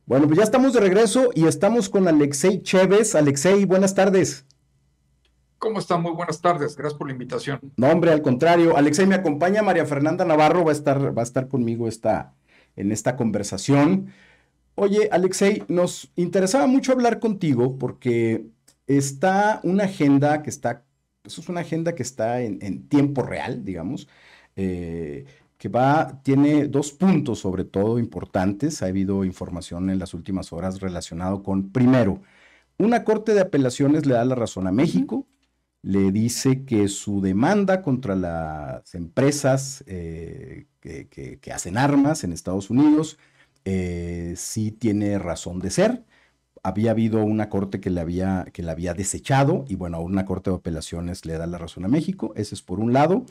Bueno, pues ya estamos de regreso y estamos con Alexei Chévez. Alexei, buenas tardes. ¿Cómo está? Muy buenas tardes. Gracias por la invitación. No, hombre, al contrario. Alexei, me acompaña María Fernanda Navarro, va a estar conmigo en esta conversación. Oye, Alexei, nos interesaba mucho hablar contigo porque está una agenda que está, pues es una agenda que está en tiempo real, digamos, eh, tiene dos puntos sobre todo importantes. Ha habido información en las últimas horas relacionado con, primero, una corte de apelaciones le da la razón a México, le dice que su demanda contra las empresas que hacen armas en Estados Unidos sí tiene razón de ser. Había habido una corte que la había desechado y bueno, una corte de apelaciones le da la razón a México. Ese es por un lado.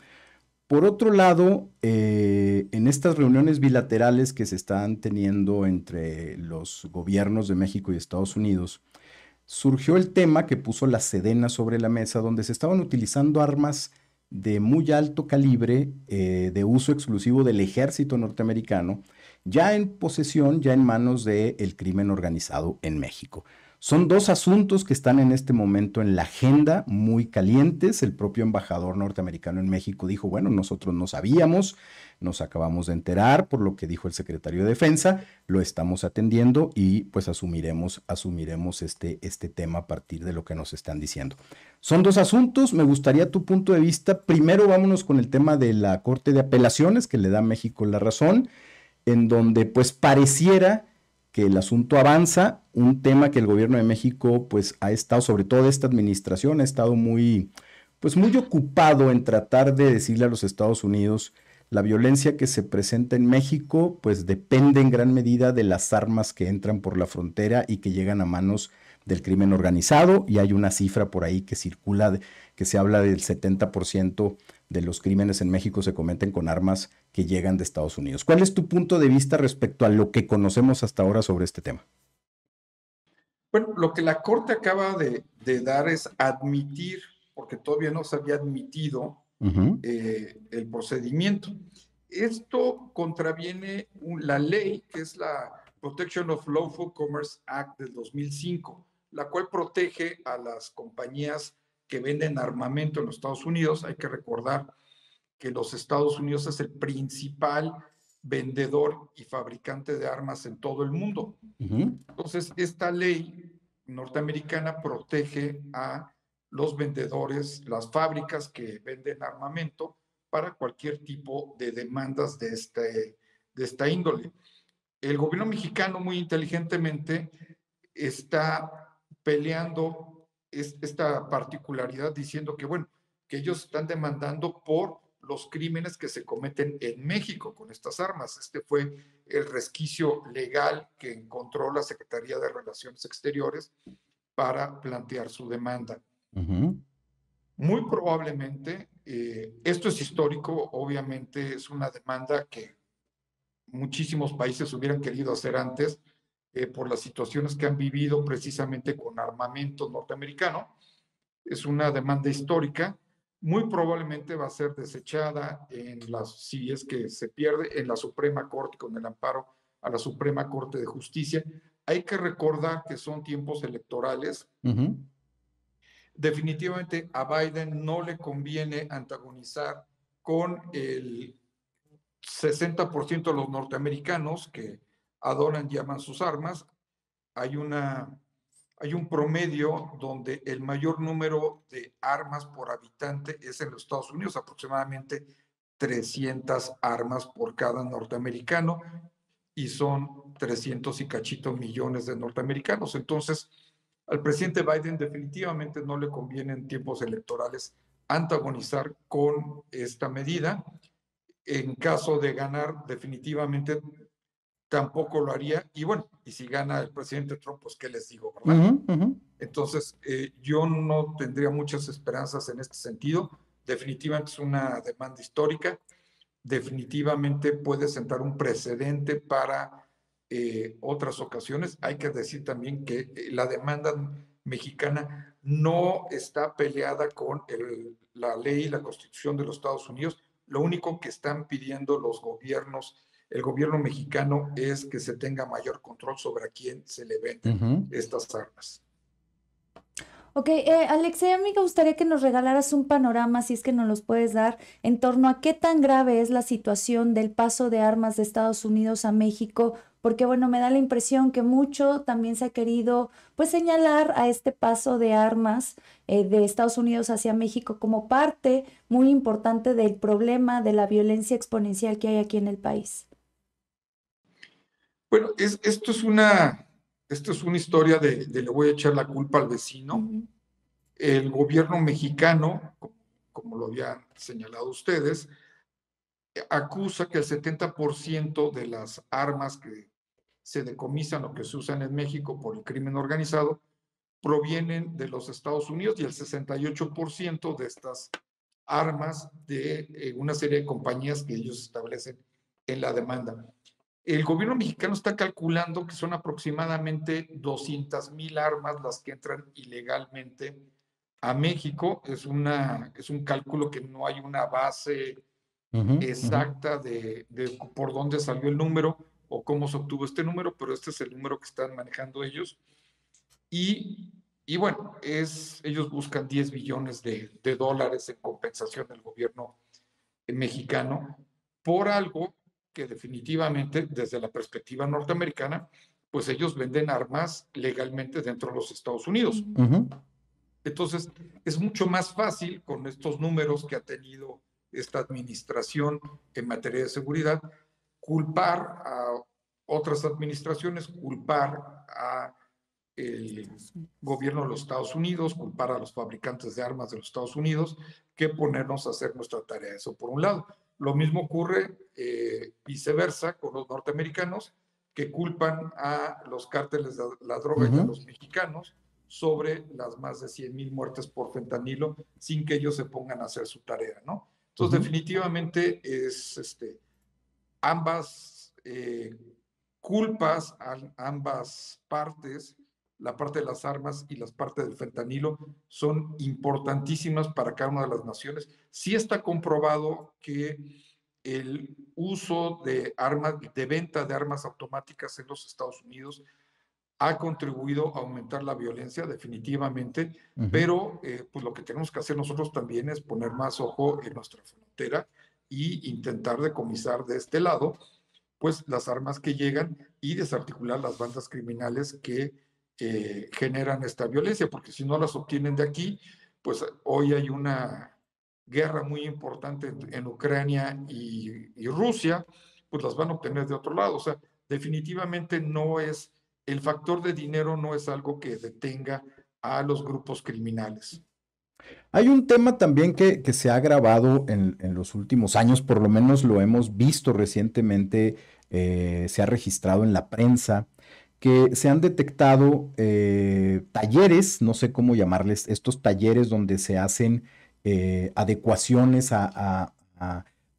Por otro lado, en estas reuniones bilaterales que se están teniendo entre los gobiernos de México y Estados Unidos, surgió el tema que puso la Sedena sobre la mesa, donde se estaban utilizando armas de muy alto calibre, de uso exclusivo del ejército norteamericano, ya en posesión, ya en manos del crimen organizado en México. Son dos asuntos que están en este momento en la agenda muy calientes. El propio embajador norteamericano en México dijo, bueno, nosotros no sabíamos, nos acabamos de enterar por lo que dijo el secretario de Defensa, lo estamos atendiendo y pues asumiremos este tema a partir de lo que nos están diciendo. Son dos asuntos, me gustaría tu punto de vista. Primero vámonos con el tema de la Corte de Apelaciones, que le da a México la razón, en donde pues pareciera que el asunto avanza, un tema que el gobierno de México pues ha estado, sobre todo esta administración, ha estado muy ocupado en tratar de decirle a los Estados Unidos la violencia que se presenta en México, pues depende en gran medida de las armas que entran por la frontera y que llegan a manos del crimen organizado. Y hay una cifra por ahí que circula, que se habla del 70% de los crímenes en México se cometen con armas que llegan de Estados Unidos. ¿Cuál es tu punto de vista respecto a lo que conocemos hasta ahora sobre este tema? Bueno, lo que la Corte acaba de dar es admitir, porque todavía no se había admitido Ujú, el procedimiento. Esto contraviene la ley que es la Protection of Lawful Commerce Act del 2005, la cual protege a las compañías que venden armamento en los Estados Unidos. Hay que recordar que los Estados Unidos es el principal vendedor y fabricante de armas en todo el mundo. ujú, Entonces, esta ley norteamericana protege a los vendedores, las fábricas que venden armamento para cualquier tipo de demandas de esta índole. El gobierno mexicano muy inteligentemente está peleando esta particularidad diciendo que, bueno, que ellos están demandando por los crímenes que se cometen en México con estas armas. Este fue el resquicio legal que encontró la Secretaría de Relaciones Exteriores para plantear su demanda. ujú. Muy probablemente, esto es histórico, obviamente es una demanda que muchísimos países hubieran querido hacer antes por las situaciones que han vivido precisamente con armamento norteamericano. Es una demanda histórica. Muy probablemente va a ser desechada si es que se pierde en la Suprema Corte con el amparo a la Suprema Corte de Justicia. Hay que recordar que son tiempos electorales. Ujú, Definitivamente a Biden no le conviene antagonizar con el 60% de los norteamericanos que adoran y aman sus armas. Hay, una, hay un promedio donde el mayor número de armas por habitante es en los Estados Unidos, aproximadamente 300 armas por cada norteamericano, y son 300 y cachito millones de norteamericanos. Entonces, al presidente Biden definitivamente no le conviene en tiempos electorales antagonizar con esta medida. En caso de ganar, definitivamente tampoco lo haría. Y bueno, y si gana el presidente Trump, pues qué les digo, ¿verdad? ujú, ujú. Entonces, yo no tendría muchas esperanzas en este sentido. Definitivamente es una demanda histórica. Definitivamente puede sentar un precedente para otras ocasiones. Hay que decir también que la demanda mexicana no está peleada con la ley y la constitución de los Estados Unidos. Lo único que están pidiendo los gobiernos el gobierno mexicano es que se tenga mayor control sobre a quién se le venden Ujú. estas armas. Ok, Alexei, a mí me gustaría que nos regalaras un panorama, si es que nos los puedes dar, en torno a qué tan grave es la situación del paso de armas de Estados Unidos a México, porque bueno, me da la impresión que mucho también se ha querido pues señalar a este paso de armas de Estados Unidos hacia México como parte muy importante del problema de la violencia exponencial que hay aquí en el país. Bueno, esto es una historia de le voy a echar la culpa al vecino. Ujú. El gobierno mexicano, como lo habían señalado ustedes, acusa que el 70% de las armas que se decomisan o que se usan en México por el crimen organizado provienen de los Estados Unidos, y el 68% de estas armas de una serie de compañías que ellos establecen en la demanda. El gobierno mexicano está calculando que son aproximadamente 200,000 armas las que entran ilegalmente a México. Es un cálculo que no hay una base Ujú, ujú. exacta de por dónde salió el número o cómo se obtuvo este número, pero este es el número que están manejando ellos. Y, y bueno, ellos buscan 10 billones de dólares en compensación del gobierno mexicano por algo que definitivamente, desde la perspectiva norteamericana, pues ellos venden armas legalmente dentro de los Estados Unidos. Ujú. Ujú. Entonces, es mucho más fácil con estos números que ha tenido esta administración en materia de seguridad, culpar a otras administraciones, culpar a el gobierno de los Estados Unidos, culpar a los fabricantes de armas de los Estados Unidos, que ponernos a hacer nuestra tarea. Eso por un lado. Lo mismo ocurre viceversa con los norteamericanos, que culpan a los cárteles de la droga y a Ujú. los mexicanos sobre las más de 100,000 muertes por fentanilo sin que ellos se pongan a hacer su tarea, ¿no? Entonces, Ujú. definitivamente ambas culpas a ambas partes, la parte de las armas y la parte del fentanilo, son importantísimas para cada una de las naciones. Sí está comprobado que el uso de armas, de venta de armas automáticas en los Estados Unidos ha contribuido a aumentar la violencia, definitivamente, Ujú. pero pues lo que tenemos que hacer nosotros también es poner más ojo en nuestra frontera y intentar decomisar de este lado pues las armas que llegan y desarticular las bandas criminales que generan esta violencia, porque si no las obtienen de aquí, pues hoy hay una guerra muy importante en Ucrania y Rusia, pues las van a obtener de otro lado. O sea, definitivamente no es, el factor de dinero no es algo que detenga a los grupos criminales. Hay un tema también que se ha agravado en los últimos años, por lo menos lo hemos visto recientemente, se ha registrado en la prensa, que se han detectado talleres, no sé cómo llamarles, estos talleres donde se hacen adecuaciones a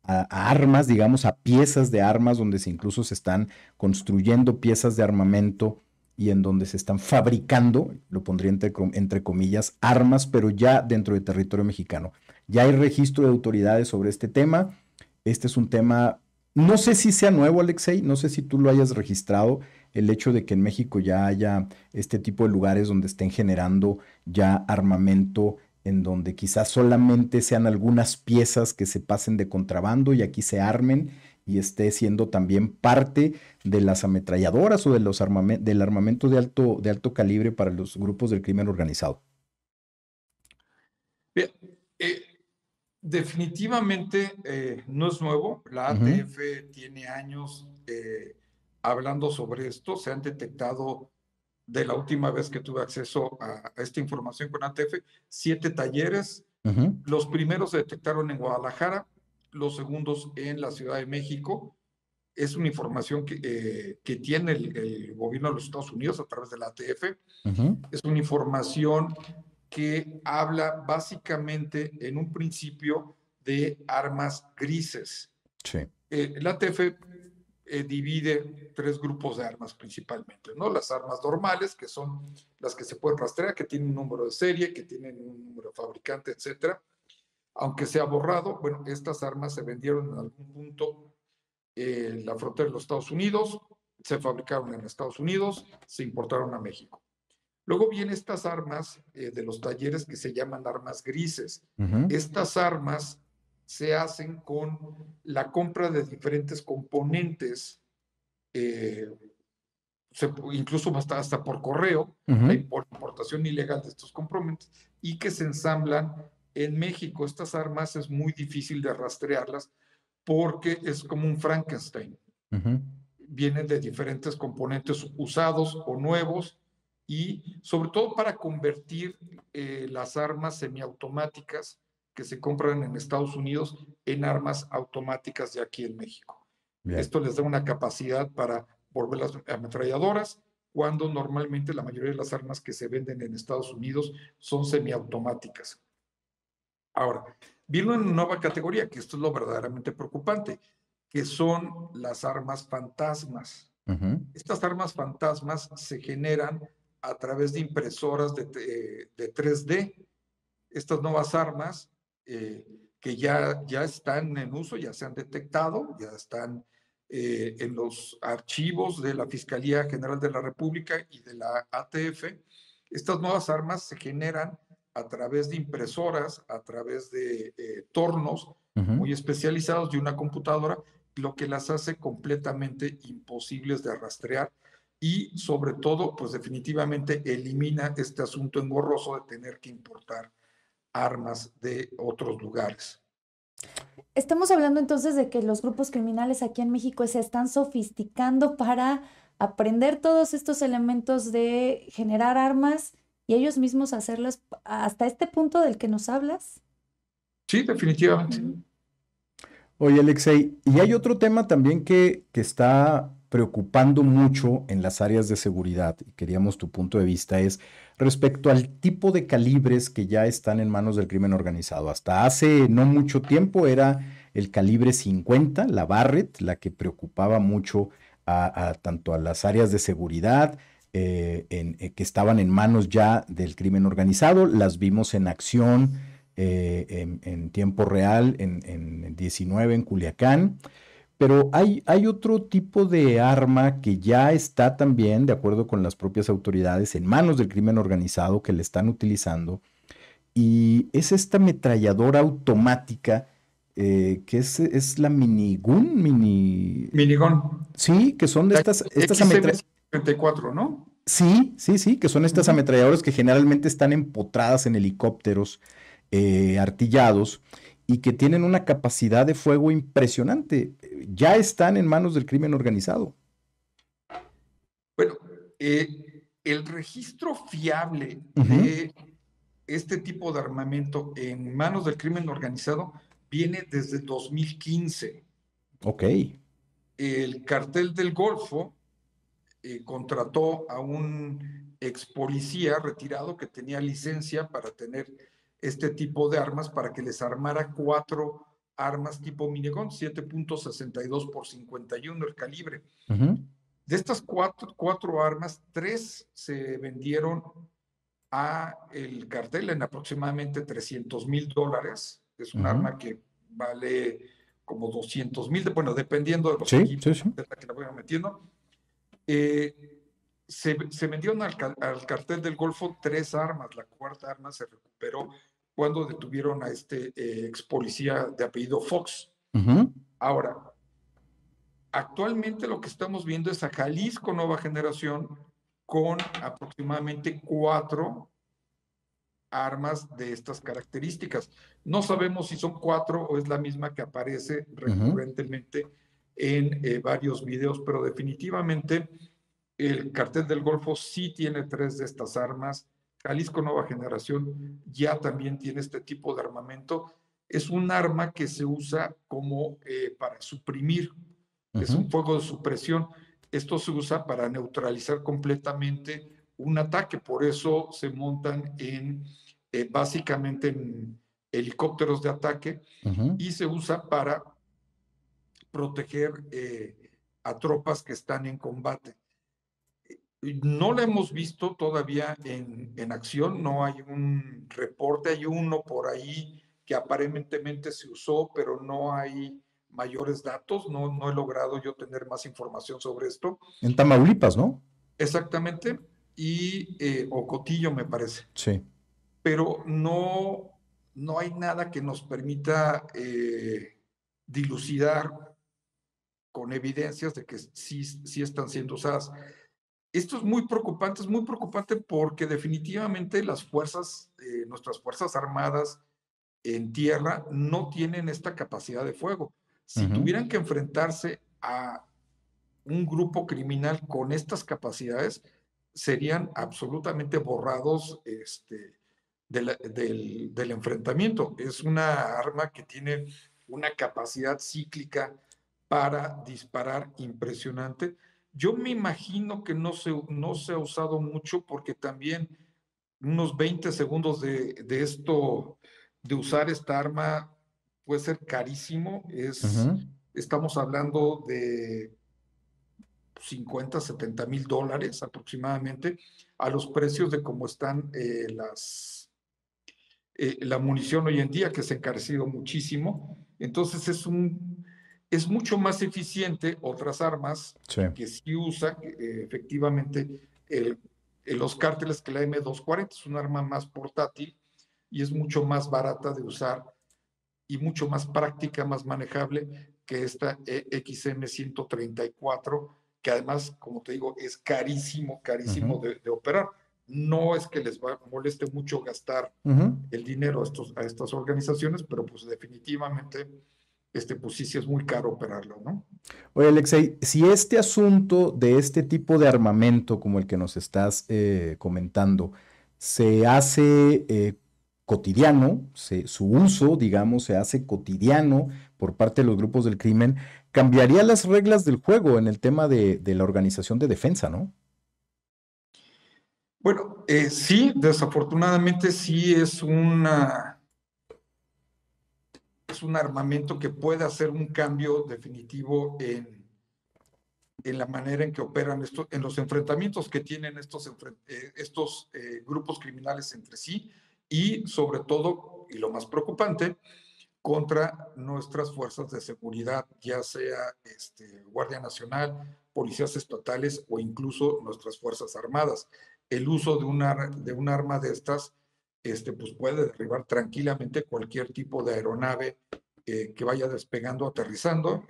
armas, digamos, a piezas de armas, donde incluso se están construyendo piezas de armamento y en donde se están fabricando, lo pondría entre comillas, armas, pero ya dentro del territorio mexicano. Ya hay registro de autoridades sobre este tema. Este es un tema, no sé si sea nuevo, Alexei, no sé si tú lo hayas registrado, el hecho de que en México ya haya este tipo de lugares donde estén generando ya armamento, en donde quizás solamente sean algunas piezas que se pasen de contrabando y aquí se armen y esté siendo también parte de las ametralladoras o de del armamento de alto calibre para los grupos del crimen organizado. Bien, eh, definitivamente no es nuevo. La Ujú. ATF tiene años hablando sobre esto. Se han detectado, de la última vez que tuve acceso a esta información con ATF, 7 talleres. Ujú. Los primeros se detectaron en Guadalajara, los segundos en la Ciudad de México. Es una información que tiene el gobierno de los Estados Unidos a través de la ATF. Ujú. Es una información que habla básicamente en un principio de armas grises. Sí. La ATF divide 3 grupos de armas principalmente, ¿no? Las armas normales, que son las que se pueden rastrear, que tienen un número de serie, que tienen un número de fabricante, etcétera. Aunque se ha borrado, bueno, estas armas se vendieron en algún punto la frontera de los Estados Unidos, se fabricaron en Estados Unidos, se importaron a México. Luego vienen estas armas de los talleres que se llaman armas grises. Estas armas se hacen con la compra de diferentes componentes, incluso hasta por correo, la importación ilegal de estos componentes, y que se ensamblan en México. Estas armas es muy difícil de rastrearlas porque es como un Frankenstein. Vienen de diferentes componentes usados o nuevos, y sobre todo para convertir las armas semiautomáticas que se compran en Estados Unidos en armas automáticas de aquí en México. Bien. Esto les da una capacidad para volverlas ametralladoras, cuando normalmente la mayoría de las armas que se venden en Estados Unidos son semiautomáticas. Ahora, viene una nueva categoría, que esto es lo verdaderamente preocupante, que son las armas fantasmas. Estas armas fantasmas se generan a través de impresoras de 3D. Estas nuevas armas que ya están en uso, ya se han detectado, ya están en los archivos de la Fiscalía General de la República y de la ATF. Estas nuevas armas se generan a través de impresoras, a través de tornos muy especializados de una computadora, lo que las hace completamente imposibles de rastrear, y sobre todo, pues definitivamente elimina este asunto engorroso de tener que importar armas de otros lugares. Estamos hablando entonces de que los grupos criminales aquí en México se están sofisticando para aprender todos estos elementos de generar armas y ellos mismos hacerlas hasta este punto del que nos hablas. Sí, definitivamente. Oye, Alexei, y hay otro tema también que está preocupando mucho en las áreas de seguridad, y queríamos tu punto de vista, es respecto al tipo de calibres que ya están en manos del crimen organizado. Hasta hace no mucho tiempo era el calibre 50, la Barrett, la que preocupaba mucho tanto a las áreas de seguridad que estaban en manos ya del crimen organizado. Las vimos en acción en tiempo real en 19 en Culiacán. Pero hay otro tipo de arma que ya está también, de acuerdo con las propias autoridades, en manos del crimen organizado, que le están utilizando, y es esta ametralladora automática que es la minigun, Minigun. Sí, que son de estas XM-54, ¿no? Sí, que son estas ametralladoras que generalmente están empotradas en helicópteros artillados y que tienen una capacidad de fuego impresionante. Ya están en manos del crimen organizado. Bueno, el registro fiable de este tipo de armamento en manos del crimen organizado viene desde 2015. Ok. El Cartel del Golfo contrató a un ex policía retirado que tenía licencia para tener este tipo de armas, para que les armara 4 armas tipo minigun, 7.62 por 51 el calibre. De estas 4 armas, 3 se vendieron a el cartel en aproximadamente $300,000. Es un arma que vale como $200,000, bueno, dependiendo de los equipos de la que la vayan metiendo. Se vendieron al Cartel del Golfo 3 armas. La 4ª arma se recuperó cuando detuvieron a este ex policía de apellido Fox. Ahora, actualmente lo que estamos viendo es a Jalisco Nueva Generación con aproximadamente 4 armas de estas características. No sabemos si son 4 o es la misma que aparece recurrentemente en varios videos, pero definitivamente el Cartel del Golfo sí tiene 3 de estas armas. Jalisco Nueva Generación ya también tiene este tipo de armamento. Es un arma que se usa como para suprimir. Es un fuego de supresión. Esto se usa para neutralizar completamente un ataque. Por eso se montan básicamente en helicópteros de ataque y se usa para proteger a tropas que están en combate. No la hemos visto todavía en acción, no hay un reporte, hay uno por ahí que aparentemente se usó, pero no hay mayores datos, no he logrado yo tener más información sobre esto. En Tamaulipas, ¿no? Exactamente, o Cotillo me parece. Sí. Pero no hay nada que nos permita dilucidar con evidencias de que sí están siendo usadas. Esto es muy preocupante porque definitivamente nuestras fuerzas armadas en tierra no tienen esta capacidad de fuego. Si tuvieran que enfrentarse a un grupo criminal con estas capacidades, serían absolutamente borrados del enfrentamiento. Es una arma que tiene una capacidad cíclica para disparar impresionante. Yo me imagino que no se ha usado mucho porque también unos 20 segundos de usar esta arma puede ser carísimo. Estamos hablando de $50,000-$70,000 aproximadamente, a los precios de cómo están la munición hoy en día, que se ha encarecido muchísimo. Entonces es mucho más eficiente otras armas que sí usan efectivamente los cárteles, que la M240 es un arma más portátil y es mucho más barata de usar y mucho más práctica, más manejable que esta XM134, que además, como te digo, es carísimo de operar. No es que les moleste mucho gastar el dinero a estas organizaciones, pero pues definitivamente pues sí es muy caro operarlo, ¿no? Oye, Alexei, si este asunto de este tipo de armamento como el que nos estás comentando se hace cotidiano, su uso, digamos, se hace cotidiano por parte de los grupos del crimen, cambiaría las reglas del juego en el tema de la organización de defensa, ¿no? Bueno, sí, desafortunadamente sí es un armamento que puede hacer un cambio definitivo en la manera en que operan en los enfrentamientos que tienen estos grupos criminales entre sí, y sobre todo, y lo más preocupante, contra nuestras fuerzas de seguridad, ya sea Guardia Nacional, policías estatales o incluso nuestras Fuerzas Armadas. El uso de un arma de estas pues puede derribar tranquilamente cualquier tipo de aeronave que vaya despegando, aterrizando,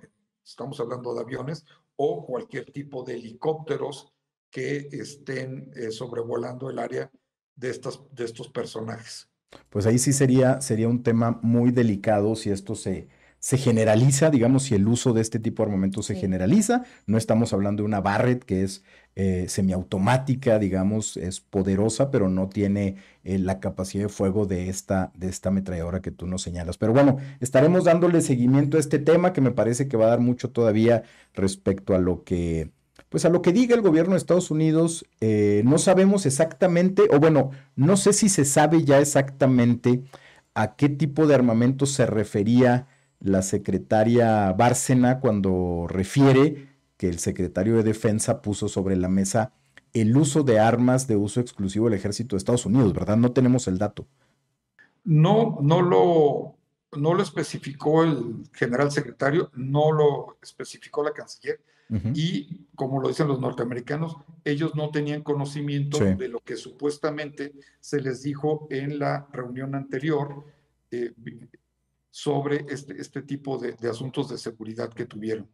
estamos hablando de aviones, o cualquier tipo de helicópteros que estén sobrevolando el área de estos personajes. Pues ahí sí sería un tema muy delicado si esto se generaliza, digamos, si el uso de este tipo de armamento se generaliza. No estamos hablando de una Barrett que es semiautomática, digamos, es poderosa, pero no tiene la capacidad de fuego de esta ametralladora que tú nos señalas. Pero bueno, estaremos dándole seguimiento a este tema que me parece que va a dar mucho todavía respecto a lo que diga el gobierno de Estados Unidos. No sabemos exactamente, o bueno, no sé si se sabe ya exactamente a qué tipo de armamento se refería la secretaria Bárcena cuando refiere que el secretario de Defensa puso sobre la mesa el uso de armas de uso exclusivo del ejército de Estados Unidos, ¿verdad? No tenemos el dato. No lo especificó el general secretario, no lo especificó la canciller. Y como lo dicen los norteamericanos, ellos no tenían conocimiento de lo que supuestamente se les dijo en la reunión anterior sobre este tipo de asuntos de seguridad que tuvieron.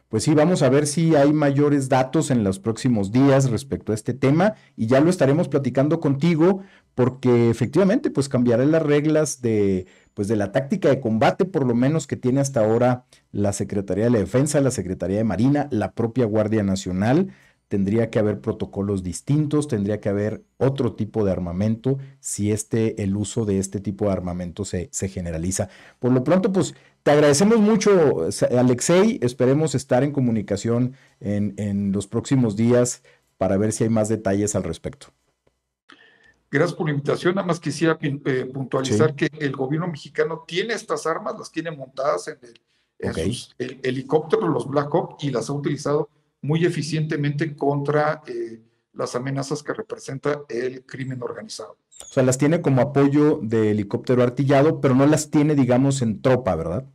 Pues sí, vamos a ver si hay mayores datos en los próximos días respecto a este tema y ya lo estaremos platicando contigo porque efectivamente pues cambiará las reglas de la táctica de combate por lo menos que tiene hasta ahora la Secretaría de la Defensa, la Secretaría de Marina, la propia Guardia Nacional. Tendría que haber protocolos distintos, tendría que haber otro tipo de armamento si el uso de este tipo de armamento se generaliza. Por lo pronto, pues te agradecemos mucho, Alexei. Esperemos estar en comunicación en los próximos días para ver si hay más detalles al respecto. Gracias por la invitación. Nada más quisiera puntualizar que el gobierno mexicano tiene estas armas, las tiene montadas en sus helicópteros, los Black Hawk, y las ha utilizado muy eficientemente contra las amenazas que representa el crimen organizado. O sea, las tiene como apoyo de helicóptero artillado, pero no las tiene, digamos, en tropa, ¿verdad?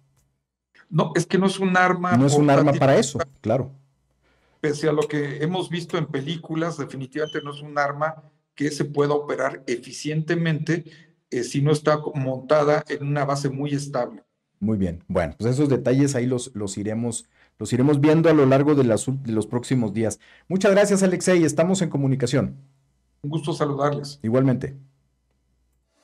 No, es que no es un arma No es un arma portátil, para eso, claro. pese a lo que hemos visto en películas, definitivamente no es un arma que se pueda operar eficientemente si no está montada en una base muy estable. Muy bien. Bueno, pues esos detalles ahí los iremos viendo a lo largo de los próximos días. Muchas gracias, Alexei. Estamos en comunicación. Un gusto saludarles. Igualmente.